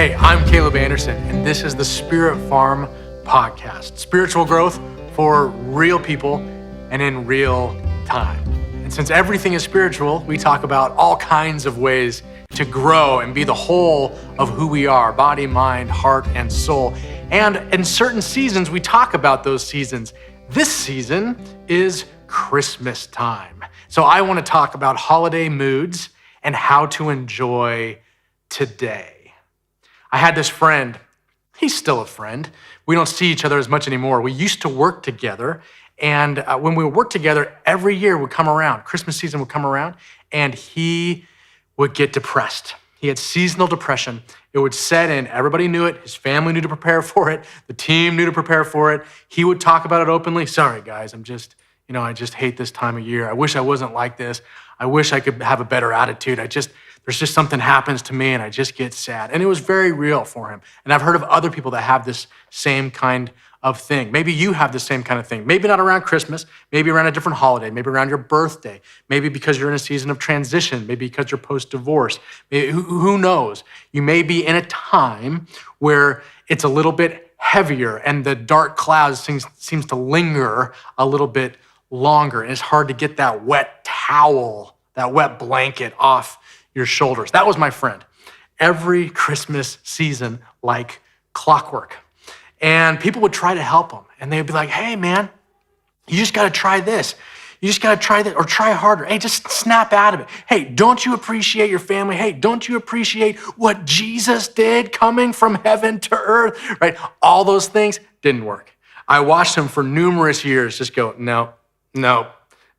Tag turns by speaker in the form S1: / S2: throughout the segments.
S1: Hey, I'm Caleb Anderson, and this is the Spirit Farm Podcast. Spiritual growth for real people and in real time. And since everything is spiritual, we talk about all kinds of ways to grow and be the whole of who we are, body, mind, heart, and soul. And in certain seasons, we talk about those seasons. This season is Christmas time. So I want to talk about holiday moods and how to enjoy today. I had this friend, he's still a friend. We don't see each other as much anymore. We used to work together, and when we would work together, every year would come around, Christmas season would come around, and he would get depressed. He had seasonal depression. It would set in, everybody knew it, his family knew to prepare for it, the team knew to prepare for it. He would talk about it openly. Sorry guys, I just hate this time of year. I wish I wasn't like this. I wish I could have a better attitude. There's just something happens to me and I just get sad. And it was very real for him. And I've heard of other people that have this same kind of thing. Maybe you have the same kind of thing. Maybe not around Christmas, maybe around a different holiday, maybe around your birthday, maybe because you're in a season of transition, maybe because you're post-divorce. Who knows? You may be in a time where it's a little bit heavier and the dark clouds seems to linger a little bit longer. And it's hard to get that wet towel, that wet blanket off your shoulders. That was my friend. Every Christmas season, like clockwork. And people would try to help him. And they'd be like, hey man, you just gotta try this. You just gotta try that, or try harder. Hey, just snap out of it. Hey, don't you appreciate your family? Hey, don't you appreciate what Jesus did coming from heaven to earth, right? All those things didn't work. I watched him for numerous years just go, no,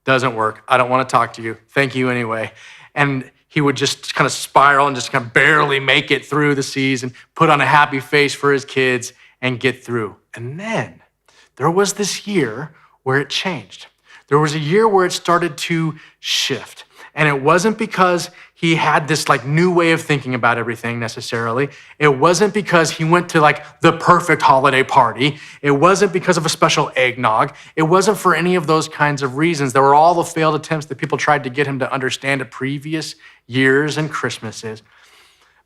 S1: doesn't work. I don't wanna talk to you. Thank you anyway. And he would just kind of spiral and just kind of barely make it through the season, put on a happy face for his kids and get through. And then there was this year where it changed. There was a year where it started to shift. And it wasn't because he had this like new way of thinking about everything necessarily. It wasn't because he went to like the perfect holiday party. It wasn't because of a special eggnog. It wasn't for any of those kinds of reasons. There were all the failed attempts that people tried to get him to understand at previous years and Christmases.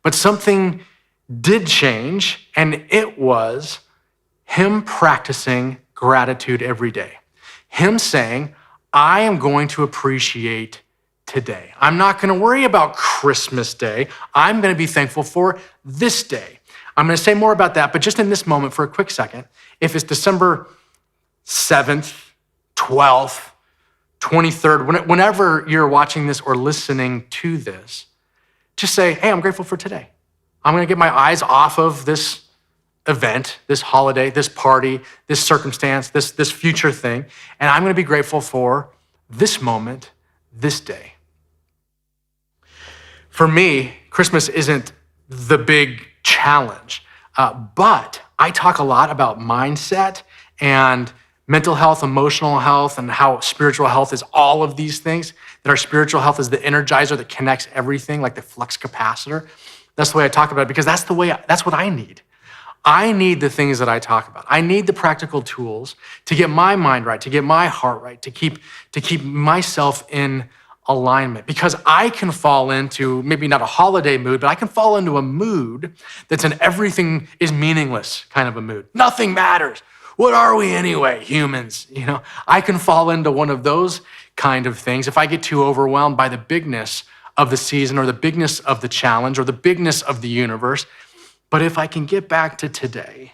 S1: But something did change, and it was him practicing gratitude every day. Him saying, I am going to appreciate today. I'm not going to worry about Christmas Day. I'm going to be thankful for this day. I'm going to say more about that, but just in this moment for a quick second, if it's December 7th, 12th, 23rd, whenever you're watching this or listening to this, just say, hey, I'm grateful for today. I'm going to get my eyes off of this event, this holiday, this party, this circumstance, this future thing, and I'm going to be grateful for this moment, this day. For me, Christmas isn't the big challenge, but I talk a lot about mindset and mental health, emotional health, and how spiritual health is all of these things, that our spiritual health is the energizer that connects everything, like the flux capacitor. That's the way I talk about it, because that's what I need. I need the things that I talk about. I need the practical tools to get my mind right, to get my heart right, to keep myself in alignment, because I can fall into maybe not a holiday mood, but I can fall into a mood that's an everything is meaningless kind of a mood. Nothing matters. What are we anyway, humans? I can fall into one of those kind of things if I get too overwhelmed by the bigness of the season or the bigness of the challenge or the bigness of the universe. But if I can get back to today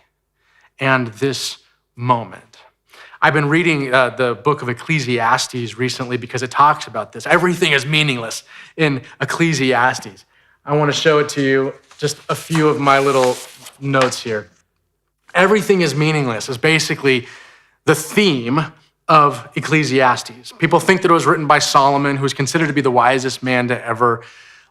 S1: and this moment, I've been reading the book of Ecclesiastes recently because it talks about this. Everything is meaningless in Ecclesiastes. I want to show it to you, just a few of my little notes here. Everything is meaningless is basically the theme of Ecclesiastes. People think that it was written by Solomon, who's considered to be the wisest man to ever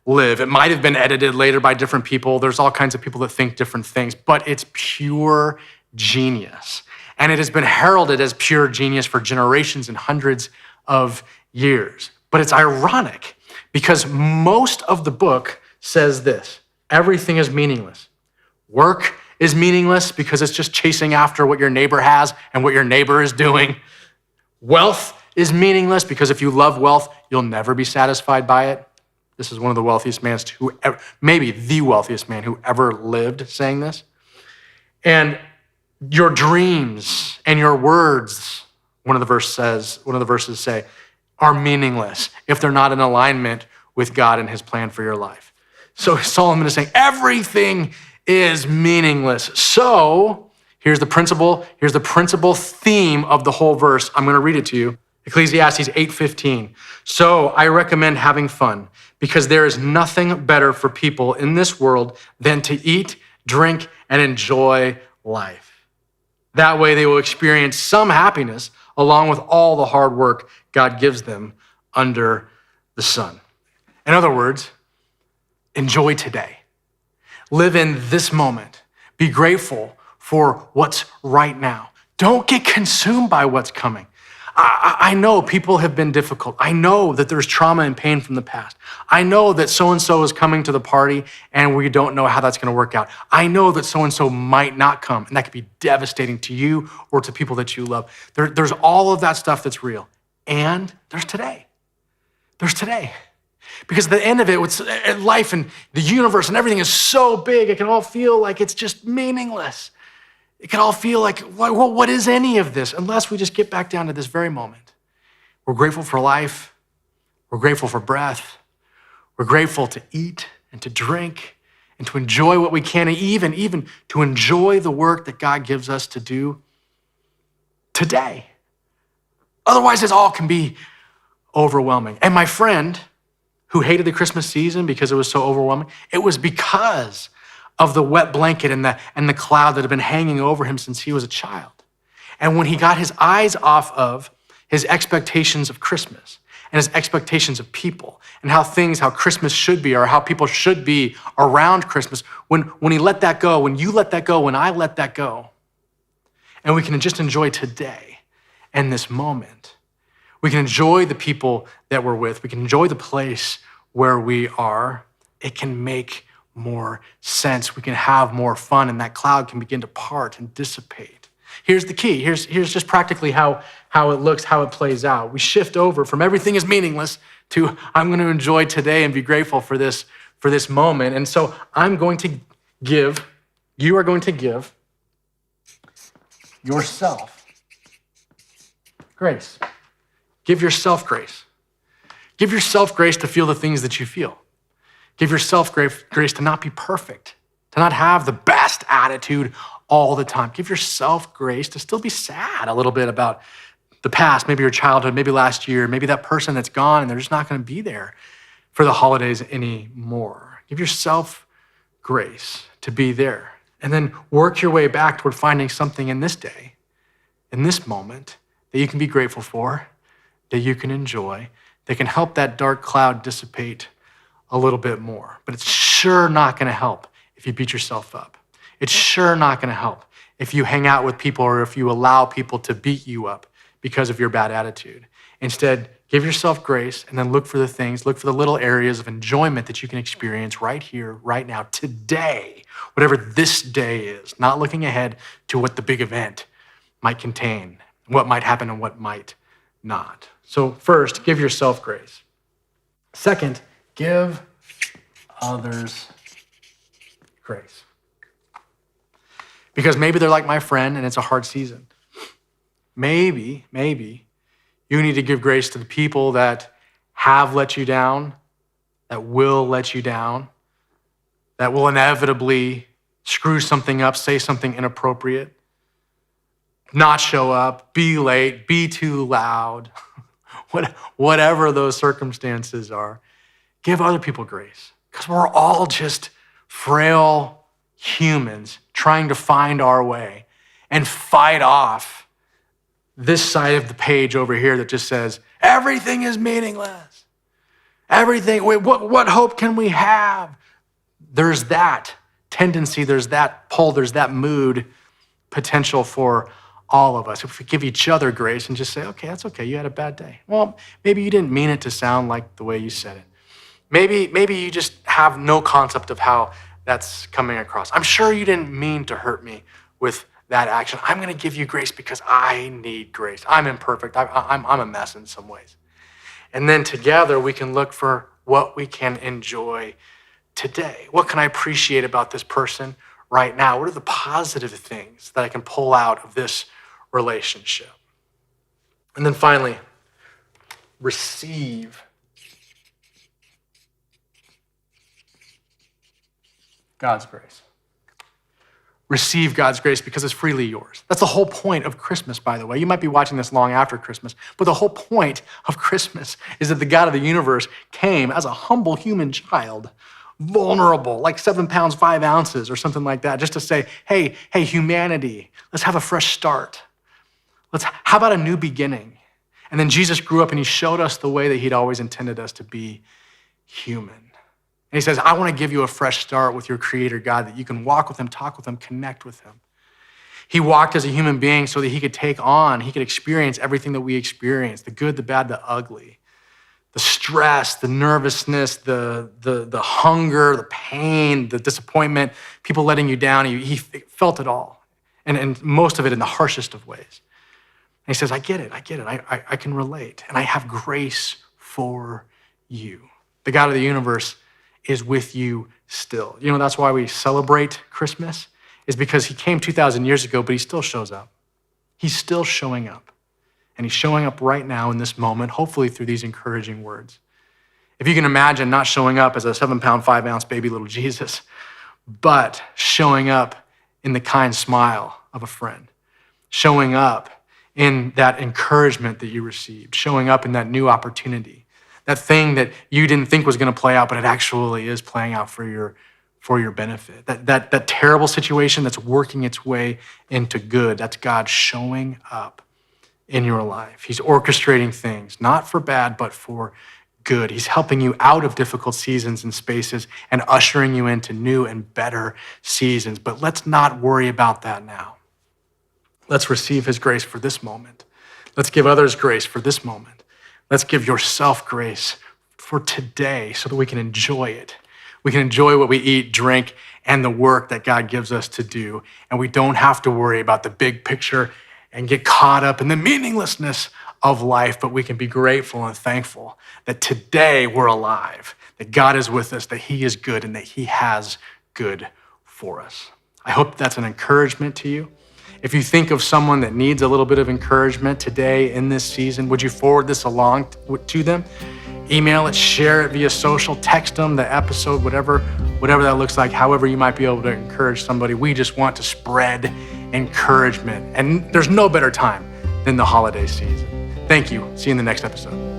S1: live. It might have been edited later by different people. There's all kinds of people that think different things, but it's pure genius. And it has been heralded as pure genius for generations and hundreds of years. But it's ironic because most of the book says this: everything is meaningless. Work is meaningless because it's just chasing after what your neighbor has and what your neighbor is doing. Wealth is meaningless because if you love wealth, you'll never be satisfied by it. This is one of the wealthiest men who ever, maybe the wealthiest man who ever lived, saying this. And your dreams and your words, one of the verses say, are meaningless if they're not in alignment with God and his plan for your life. So Solomon is saying everything is meaningless. So here's the principle theme of the whole verse. I'm going to read it to you. Ecclesiastes 8:15. So I recommend having fun because there is nothing better for people in this world than to eat, drink, and enjoy life. That way they will experience some happiness along with all the hard work God gives them under the sun. In other words, enjoy today. Live in this moment. Be grateful for what's right now. Don't get consumed by what's coming. I know people have been difficult. I know that there's trauma and pain from the past. I know that so-and-so is coming to the party and we don't know how that's going to work out. I know that so-and-so might not come, and that could be devastating to you or to people that you love. There's all of that stuff that's real. And there's today. There's today. Because at the end of it, life and the universe and everything is so big, it can all feel like it's just meaningless. It can all feel like, what is any of this? Unless we just get back down to this very moment. We're grateful for life. We're grateful for breath. We're grateful to eat and to drink and to enjoy what we can, and even to enjoy the work that God gives us to do today. Otherwise, this all can be overwhelming. And my friend who hated the Christmas season because it was so overwhelming, it was because of the wet blanket and the cloud that had been hanging over him since he was a child. And when he got his eyes off of his expectations of Christmas and his expectations of people and how Christmas should be or how people should be around Christmas, when he let that go, when you let that go, when I let that go, and we can just enjoy today and this moment. We can enjoy the people that we're with. We can enjoy the place where we are. It can make more sense. We can have more fun, and that cloud can begin to part and dissipate. Here's the key. Here's just practically how it looks, how it plays out. We shift over from everything is meaningless to I'm going to enjoy today and be grateful for this moment. And so you are going to give yourself grace. Give yourself grace. Give yourself grace to feel the things that you feel. Give yourself grace to not be perfect, to not have the best attitude all the time. Give yourself grace to still be sad a little bit about the past, maybe your childhood, maybe last year, maybe that person that's gone and they're just not going to be there for the holidays anymore. Give yourself grace to be there. And then work your way back toward finding something in this day, in this moment, that you can be grateful for, that you can enjoy, that can help that dark cloud dissipate a little bit more. But it's sure not going to help if you beat yourself up. It's sure not going to help if you hang out with people or if you allow people to beat you up because of your bad attitude. Instead, give yourself grace and then look for the little areas of enjoyment that you can experience right here, right now, today, whatever this day is, not looking ahead to what the big event might contain, what might happen and what might not. So first, give yourself grace. Second, give others grace. Because maybe they're like my friend and it's a hard season. Maybe you need to give grace to the people that have let you down, that will let you down, that will inevitably screw something up, say something inappropriate, not show up, be late, be too loud, whatever those circumstances are. Give other people grace, because we're all just frail humans trying to find our way and fight off this side of the page over here that just says, everything is meaningless. Everything, what hope can we have? There's that tendency, there's that pull, there's that mood potential for all of us. If we give each other grace and just say, okay, that's okay, you had a bad day. Well, maybe you didn't mean it to sound like the way you said it. Maybe you just have no concept of how that's coming across. I'm sure you didn't mean to hurt me with that action. I'm going to give you grace because I need grace. I'm imperfect. I'm a mess in some ways. And then together we can look for what we can enjoy today. What can I appreciate about this person right now? What are the positive things that I can pull out of this relationship? And then finally, receive God's grace. Receive God's grace because it's freely yours. That's the whole point of Christmas, by the way. You might be watching this long after Christmas, but the whole point of Christmas is that the God of the universe came as a humble human child, vulnerable, like 7 pounds, 5 ounces or something like that, just to say, hey, humanity, let's have a fresh start. How about a new beginning? And then Jesus grew up and he showed us the way that he'd always intended us to be human. And he says, I want to give you a fresh start with your creator God, that you can walk with him, talk with him, connect with him. He walked as a human being so that he could experience everything that we experience, the good, the bad, the ugly, the stress, the nervousness, the hunger, the pain, the disappointment, people letting you down. He felt it all, and most of it in the harshest of ways. And he says, I get it. I can relate, and I have grace for you. The God of the universe is with you still. You know, that's why we celebrate Christmas, is because he came 2,000 years ago, but he still shows up. He's still showing up. And he's showing up right now in this moment, hopefully through these encouraging words. If you can imagine not showing up as a 7 pound, 5 ounce baby little Jesus, but showing up in the kind smile of a friend, showing up in that encouragement that you received, showing up in that new opportunity, that thing that you didn't think was going to play out, but it actually is playing out for your benefit. That terrible situation that's working its way into good, that's God showing up in your life. He's orchestrating things, not for bad, but for good. He's helping you out of difficult seasons and spaces and ushering you into new and better seasons. But let's not worry about that now. Let's receive his grace for this moment. Let's give others grace for this moment. Let's give yourself grace for today so that we can enjoy it. We can enjoy what we eat, drink, and the work that God gives us to do. And we don't have to worry about the big picture and get caught up in the meaninglessness of life, but we can be grateful and thankful that today we're alive, that God is with us, that he is good, and that he has good for us. I hope that's an encouragement to you. If you think of someone that needs a little bit of encouragement today in this season, would you forward this along to them? Email it, share it via social, text them the episode, whatever that looks like, however you might be able to encourage somebody. We just want to spread encouragement. And there's no better time than the holiday season. Thank you. See you in the next episode.